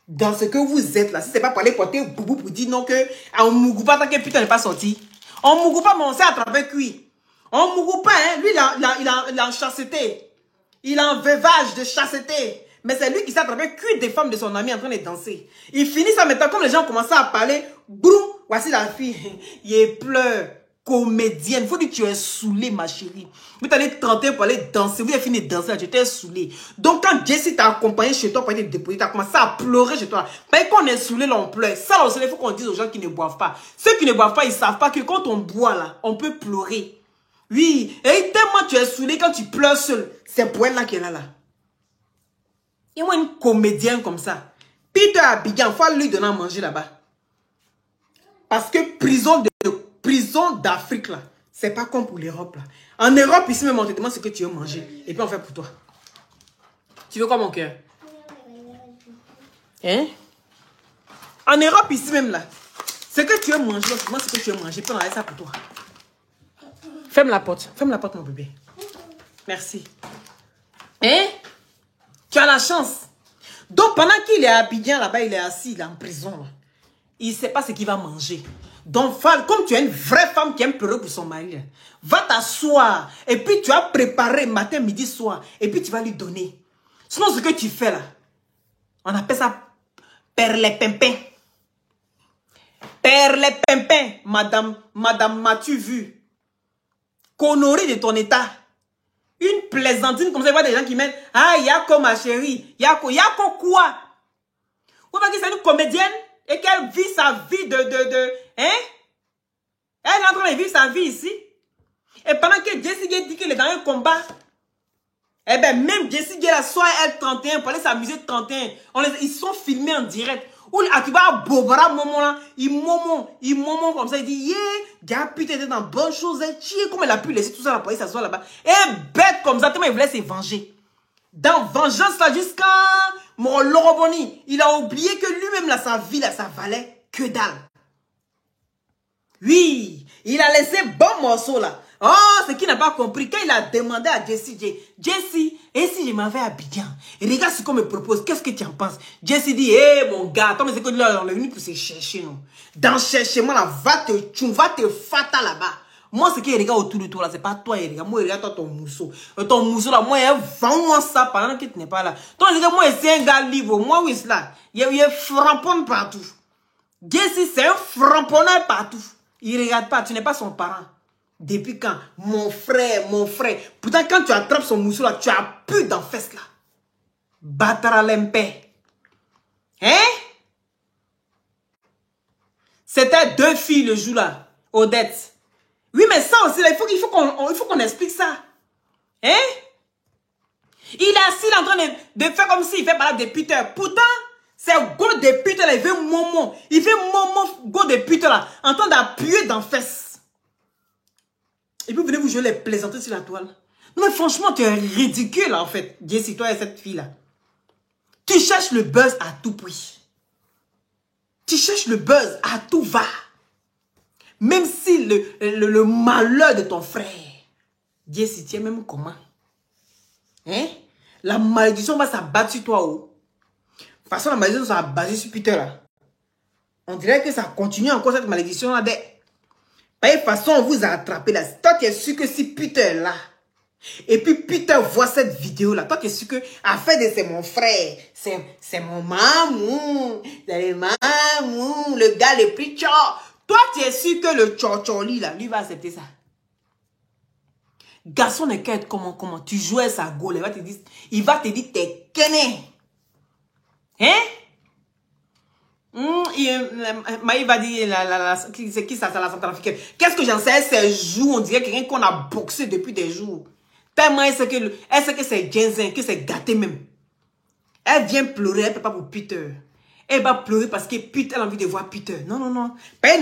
Dans ce que vous êtes là. Si c'est pas pour aller porter boubou pour dire non que on mougou pas tant que putain n'est pas sorti. On mougou pas mais on s'est attrapé cuit. On mougou pas, hein. Lui il a en chasseté. Il a un veuvage de chasseté. Mais c'est lui qui s'est attrapé cuit des femmes de son ami en train de danser. Il finit ça maintenant comme les gens commencent à parler. Boum, voici la fille. Il pleure. comédienne. Faut dire que tu es saoulée, ma chérie. Vous êtes allé 31 pour aller danser. Vous avez fini de danser, tu étais saoulée. Donc, quand Jessie t'a accompagné chez toi pour aller te déposer, tu as commencé à pleurer chez toi. Parce qu'on est saoulé, là, on pleure. Ça, il faut qu'on dise aux gens qui ne boivent pas. Ceux qui ne boivent pas, ils ne savent pas que quand on boit, là, on peut pleurer. Oui. Et tellement tu es saoulé quand tu pleures seul. C'est pour elle là qui est là. Il y a une comédienne comme ça. Peter Abidjan, il faut lui donner à manger là-bas. Parce que prison d'Afrique, là, c'est pas comme pour l'Europe, là. En Europe, ici même, on te demande ce que tu veux manger. Et puis on fait pour toi. Tu veux quoi, mon cœur? Hein? En Europe, ici même, là, ce que tu veux manger, on te demande ce que tu veux manger. Puis on a ça pour toi. Ferme la porte, mon bébé. Merci. Hein? Tu as la chance. Donc, pendant qu'il est à Abidjan, là-bas, il est assis, il est en prison, là. Il ne sait pas ce qu'il va manger. Donc, comme tu es une vraie femme qui aime pleurer pour son mari, va t'asseoir. Et puis, tu as préparé matin, midi, soir. Et puis, tu vas lui donner. Sinon, ce que tu fais là, on appelle ça perles-pimpin. Perles-pimpin, madame, m'as-tu vu? Connerie de ton état. Une plaisantine comme ça, il y a des gens qui mettent « Ah, Yako, ma chérie. Yako quoi? » Vous voyez que c'est une comédienne et qu'elle vit sa vie hein? Elle est en train de vivre sa vie ici. Et pendant que Jessie J dit qu'il est dans un combat, eh bien, même Jessie J, la soirée L31, pour aller s'amuser de 31, ils sont filmés en direct. Ou Akiba Bobara, moment là, il moment comme ça, il dit, yeah, Gapi était dans bonne chose, comme elle a pu laisser tout ça, la police s'asseoir là-bas. Et bête comme ça, tellement il voulait se venger. Dans vengeance là, jusqu'à mon Loroboni, il a oublié que lui-même là, sa vie là, ça valait que dalle. Oui, il a laissé bon morceau là. Oh, ce qu'il n'a pas compris, quand il a demandé à Jessie J, Jessie, et si je m'en vais à Abidjan, et regarde ce qu'on me propose, qu'est-ce que tu en penses? Jessie dit, hé mon gars, attends, mais c'est que là, on est venu pour se chercher, non? Dans chercher-moi là, va te fata là-bas. Moi, ce qui est regarde autour de toi là, c'est pas toi, regarde. Moi, regarde toi ton mousseau. Ton mousseau là, moi, vends-moi ça pendant que tu n'es pas là. Toi, regarde, moi, c'est un gars libre. Moi, oui, c'est là. Il y a frampon partout. Jessie, c'est un framponneur partout. Il regarde pas, tu n'es pas son parent. Depuis quand? Mon frère. Pourtant, quand tu attrapes son mousseau là, tu as pu d'en fesses là. Batara lempé. Hein? C'était 2 filles le jour là. Odette. Oui, mais ça aussi, là, il faut qu'on explique ça. Hein? Il est assis là, en train de faire comme s'il fait parler de Peter. Pourtant, c'est go de Peter là, il veut Momo. Il veut Momo, go de Peter là, en train d'appuyer dans fesses. Et puis, vous venez vous jouer les plaisanteries sur la toile. Non, mais franchement, tu es ridicule, en fait. Jessie, toi et cette fille-là. Tu cherches le buzz à tout prix. Tu cherches le buzz à tout va. Même si le malheur de ton frère. Jessie, tu es même comment? Hein? La malédiction va s'abattre sur toi, oh. De toute façon, la malédiction va s'abattre sur Peter, là. On dirait que ça continue encore, cette malédiction-là. De toute façon, on vous a attrapé là. Toi, tu es sûr que si Peter est là, et puis Peter voit cette vidéo là, toi, tu es sûr que, en fait, c'est mon frère, c'est mon mamou, c'est le mamou, le gars le plus tchor. Toi, tu es sûr que le tchorcholi là, lui va accepter ça. Garçon ne qu'à être comment, tu jouais sa gaule, il va te dire, t'es kené. Hein? Maï va dire, c'est qui ça, la centrafricaine? Qu'est-ce que j'en sais, ces jours, on dirait quelqu'un qu'on a boxé depuis des jours. Tellement elle sait que c'est Jensen, que c'est gâté même. Elle vient pleurer, elle ne peut pas pour Peter. Elle va pleurer parce que Peter, elle a envie de voir Peter. Non, non, non.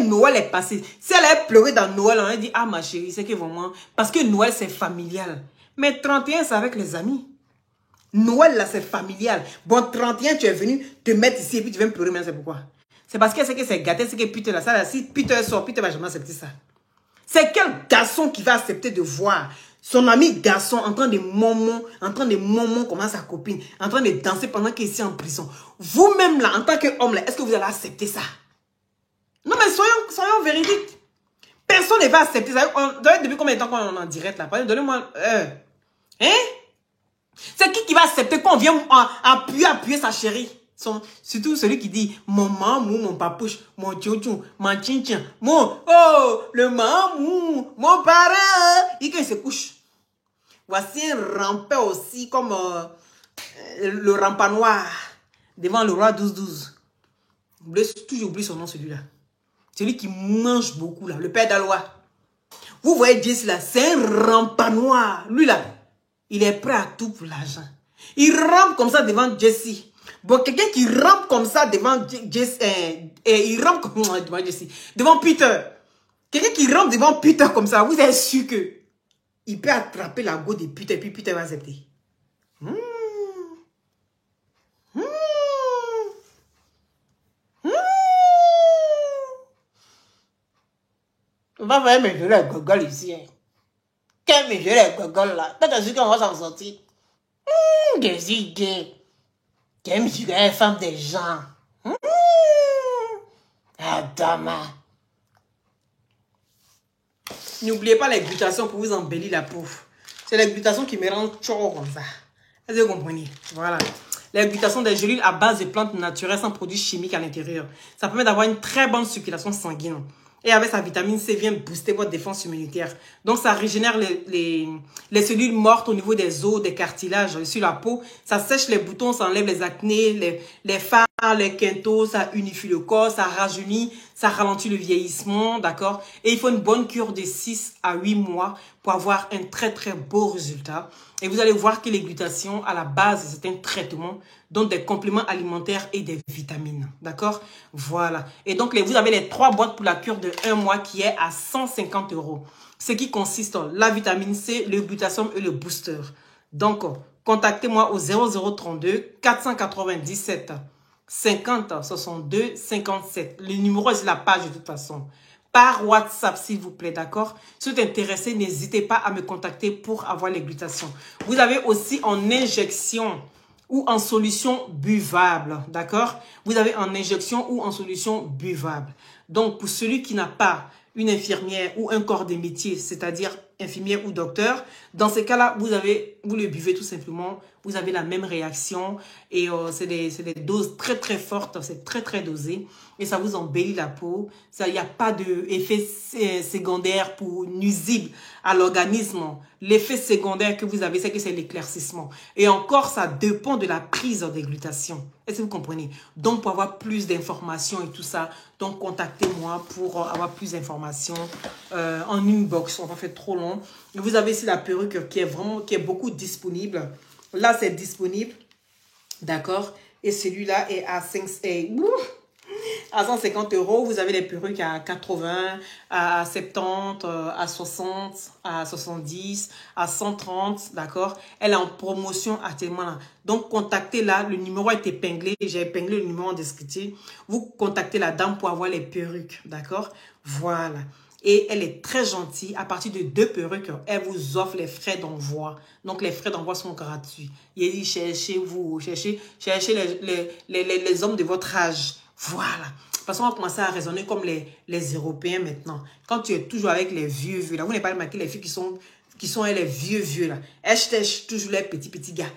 Noël est passé. Si elle a pleuré dans Noël, on a dit, ah ma chérie, c'est que vraiment, parce que Noël c'est familial. Mais 31, c'est avec les amis. Noël, là, c'est familial. Bon, 31, tu es venu te mettre ici et puis tu viens pleurer, mais c'est pourquoi? C'est parce qu'elle sait que c'est gâté, c'est que Peter, là, ça, là, si Peter sort, Peter va jamais accepter ça. C'est quel garçon qui va accepter de voir son ami garçon en train de momon comme sa copine, en train de danser pendant qu'il est ici en prison? Vous-même, là, en tant qu'homme, là, est-ce que vous allez accepter ça? Non, mais soyons véridiques. Personne ne va accepter ça. Depuis combien de temps qu'on est en direct, là? Donnez-moi... Hein? C'est qui va accepter qu'on vienne appuyer sa chérie? Surtout celui qui dit mon mamou, mon papouche, mon tchou, mon tchin, mon oh, le mamou, mon parent. Il se couche. Voici un rampeur aussi comme le rampanoir devant le roi 12-12. Toujours oublié son nom, celui-là. Celui qui mange beaucoup, là, le père d'Alois. Vous voyez Jesse là, c'est un rampanoir. Lui là, il est prêt à tout pour l'argent. Il rampe comme ça devant Jesse. Bon, quelqu'un qui rampe comme ça devant Jesse, il rampe comme devant Jesse, devant Peter. Quelqu'un qui rampe devant Peter comme ça, vous êtes sûr que il peut attraper la go de Peter et puis Peter va accepter. On va faire mes jeux les gogoles ici. Hein. Quel mes jeux les gogoles là? T'as sûr qu'on va s'en sortir? Je suis gay. J'aime les femmes des gens. Adama. N'oubliez pas les glutations pour vous embellir la peau. C'est les glutations qui me rendent chaud comme ça. Est-ce que vous comprenez? Voilà. Les glutations des gélules à base de plantes naturelles sans produits chimiques à l'intérieur. Ça permet d'avoir une très bonne circulation sanguine. Et avec sa vitamine C, vient booster votre défense immunitaire. Donc, ça régénère les cellules mortes au niveau des os, des cartilages sur la peau. Ça sèche les boutons, ça enlève les acnés, les fards, les quintos, ça unifie le corps, ça rajeunit, ça ralentit le vieillissement, d'accord? Et il faut une bonne cure de 6 à 8 mois pour avoir un très, très beau résultat. Et vous allez voir que les glutations, à la base, c'est un traitement, donc des compléments alimentaires et des vitamines. D'accord? Voilà. Et donc, vous avez les 3 boîtes pour la cure de 1 mois qui est à 150 €. Ce qui consiste en la vitamine C, le glutathium et le booster. Donc, contactez-moi au 0032 497 50 62 57. Le numéro est sur la page de toute façon. Par WhatsApp, s'il vous plaît, d'accord? Si vous êtes intéressé, n'hésitez pas à me contacter pour avoir les glutations. Vous avez aussi en injection ou en solution buvable, d'accord? Vous avez en injection ou en solution buvable. Donc, pour celui qui n'a pas une infirmière ou un corps de métier, c'est-à-dire infirmière ou docteur, dans ces cas-là, vous le buvez tout simplement, vous avez la même réaction et c'est des doses très très fortes, c'est très très dosé et ça vous embellit la peau. Il n'y a pas d'effet secondaire nuisible à l'organisme. L'effet secondaire que vous avez, c'est que c'est l'éclaircissement. Et encore, ça dépend de la prise des glutations. Est-ce que vous comprenez? Donc, pour avoir plus d'informations et tout ça, donc contactez-moi pour avoir plus d'informations en inbox. On va faire trop long. Vous avez ici la perruque qui est beaucoup disponible. Là, c'est disponible. D'accord? Et celui-là est à 150 €. Vous avez les perruques à 80, à 70, à 60, à 70, à 130. D'accord? Elle est en promotion actuellement là. Donc, contactez là. Le numéro est épinglé. J'ai épinglé le numéro en descriptif. Vous contactez la dame pour avoir les perruques. D'accord? Voilà. Et elle est très gentille. À partir de 2 perruques, elle vous offre les frais d'envoi. Donc, les frais d'envoi sont gratuits. Il dit, cherchez les hommes de votre âge. Voilà. Parce qu'on va commencer à raisonner comme les Européens maintenant. Quand tu es toujours avec les vieux, là, vous n'avez pas remarqué les filles qui sont les vieux, là. Elles cherchent toujours les petits gars.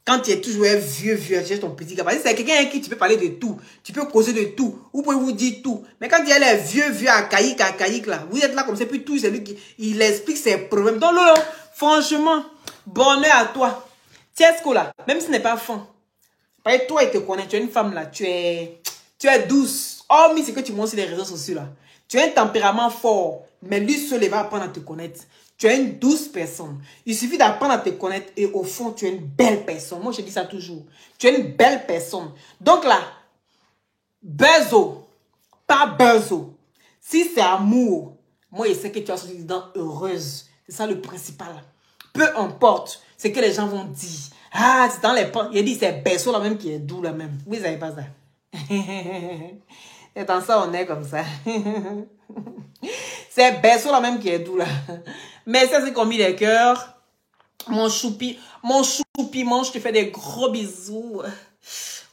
Quand tu es toujours vieux, tu cherches ton petit gars. Parce que c'est quelqu'un avec qui tu peux parler de tout. Tu peux causer de tout. Vous pouvez vous dire tout. Mais quand il y a les vieux à caïque, là, vous êtes là comme ça, puis tout, c'est lui qui il explique ses problèmes. Donc, là, franchement, bonheur à toi. Tiesco, là, même si ce n'est pas fin. Parce que toi, il te connaît. Tu es une femme, là. Tu es douce. Oh, mais c'est que tu montres sur les réseaux sociaux, là. Tu as un tempérament fort. Mais lui seul, il va apprendre à te connaître. Tu es une douce personne. Il suffit d'apprendre à te connaître et au fond, tu es une belle personne. Moi, je dis ça toujours. Tu es une belle personne. Donc là, bezo, pas bezo. Si c'est amour, moi, je sais que tu as sorti dedans heureuse. C'est ça le principal. Peu importe ce que les gens vont dire. Ah, c'est dans les pans. Il dit c'est bezo là même qui est doux là même. Vous ne savez pas ça. Et dans ça, on est comme ça. C'est berceau là même qui est doux là. Mais ça, c'est qu'on mis les cœurs. Mon choupi, je te fais des gros bisous.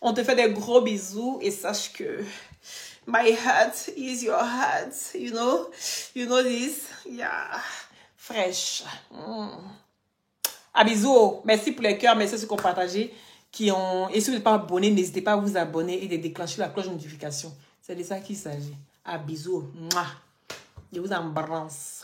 On te fait des gros bisous et sache que my heart is your heart. You know this? Yeah. Fresh. À bisous. Merci pour les cœurs. Merci ceux qui ont partagé. qui ont... Et si vous n'êtes pas abonné, n'hésitez pas à vous abonner et de déclencher la cloche de notification. C'est de ça qu'il s'agit. À bisous. Mouah. Je vous embrasse.